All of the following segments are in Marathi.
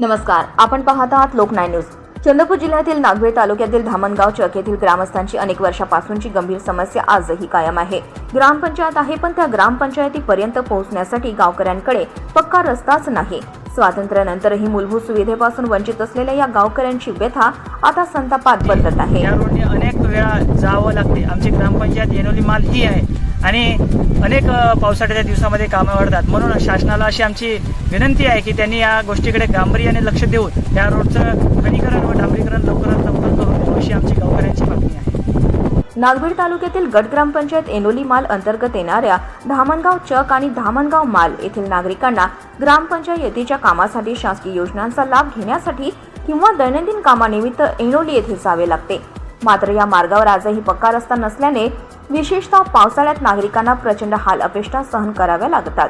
नमस्कार, आपण पाहत आहात लोकनाय न्यूज। चंद्रपूर जिल्ह्यातील नागवेळ तालुक्यातील धामणगाव चक येथील ग्रामस्थांची अनेक वर्षापासूनची गंभीर समस्या आजही कायम आहे। ग्रामपंचायत आहे, पण त्या ग्रामपंचायतीपर्यंत पोहोचण्यासाठी गावकऱ्यांकडे पक्का रस्ताच नाही। स्वातंत्र्यानंतरही मूलभूत सुविधेपासून वंचित असलेल्या या गावकऱ्यांची व्यथा आता संतापात बदलत आहे। या रोडने अनेक वेळा जावं लागते। आमची ग्रामपंचायत येनोली माल ही आहे आणि अनेक पावसाळ्याच्या दिवसामध्ये कामे वाढतात। म्हणून शासनाला अशी आमची विनंती आहे की त्यांनी या गोष्टीकडे गांभीर्याने लक्ष देऊन या रोडचं खडीकरण व डांबरीकरण लवकरात लवकर करून अशी आमची गावकऱ्यांची मागणी आहे। नागवेळ तालुक्यातील गट ग्रामपंचायत एनोली माल अंतर्गत येणाऱ्या धामणगाव चक आणि धामणगाव माल येथील नागरिकांना ग्रामपंचायतीच्या कामासाठी शासकीय योजनांचा लाभ घेण्यासाठी किंवा दैनंदिन कामानिमित्त एनोली येथे जावे लागते। मात्र या मार्गावर आजही पक्का रस्ता नसल्याने विशेषतः पावसाळ्यात नागरिकांना प्रचंड हाल अपेष्टा सहन कराव्या लागतात।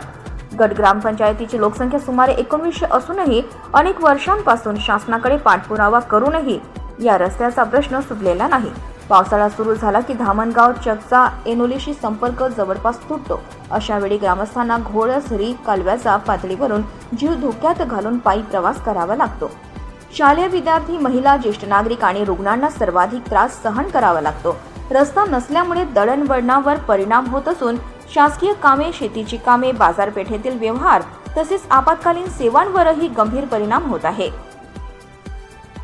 गट ग्रामपंचायतीची लोकसंख्या सुमारे 1900 असूनही अनेक वर्षांपासून शासनाकडे पाठपुरावा करूनही या रस्त्याचा प्रश्न सुटलेला नाही। पावसाळा सुरू झाला की धामणगाव चकचा एनोलीशी संपर्क जवळपास तुटतो। अशा वेळी ग्रामस्थांना घोडसरी कालव्याचा पातळीवरून जीव धोक्यात घालून पायी प्रवास करावा लागतो। शालेय विद्यार्थी, महिला, ज्येष्ठ नागरिक आणि रुग्णांना सर्वाधिक त्रास सहन करावा लागतो। रस्ता नसल्यामुळे दळणवळणावर परिणाम होत असून शासकीय कामे, शेतीची कामे, बाजारपेठेतील व्यवहार तसेच आपत्कालीन सेवांवरही गंभीर परिणाम होत आहे।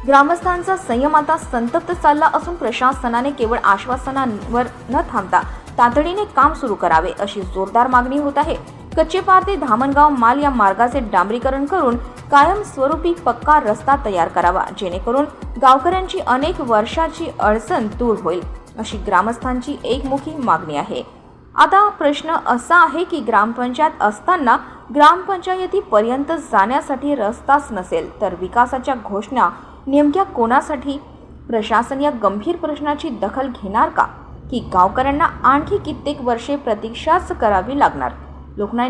ग्रामस्थांचा संयम आता संतप्त चालला असून प्रशासनाने केवळ आश्वासनांवर न थांबता तातडीने काम सुरू करावे अशी जोरदार मागणी होत आहे। कच्चेपार ते धामणगाव माल या मार्गाचे डांबरीकरण करून कायमस्वरूपी पक्का रस्ता तयार करावा, जेणेकरून गावकऱ्यांची अनेक वर्षाची अडचण दूर होईल अशी ग्रामस्थांची एकमुखी मागणी आहे। आता प्रश्न असा आहे की ग्रामपंचायत असताना ग्रामपंचायतीपर्यंत जाण्यासाठी रस्ताच नसेल तर विकासाच्या घोषणा नेमक्या कोणासाठी? प्रशासन या गंभीर प्रश्नाची दखल घेणार का, की गावकऱ्यांना आणखी कित्येक वर्षे प्रतीक्षाच करावी लागणार? लोकनाय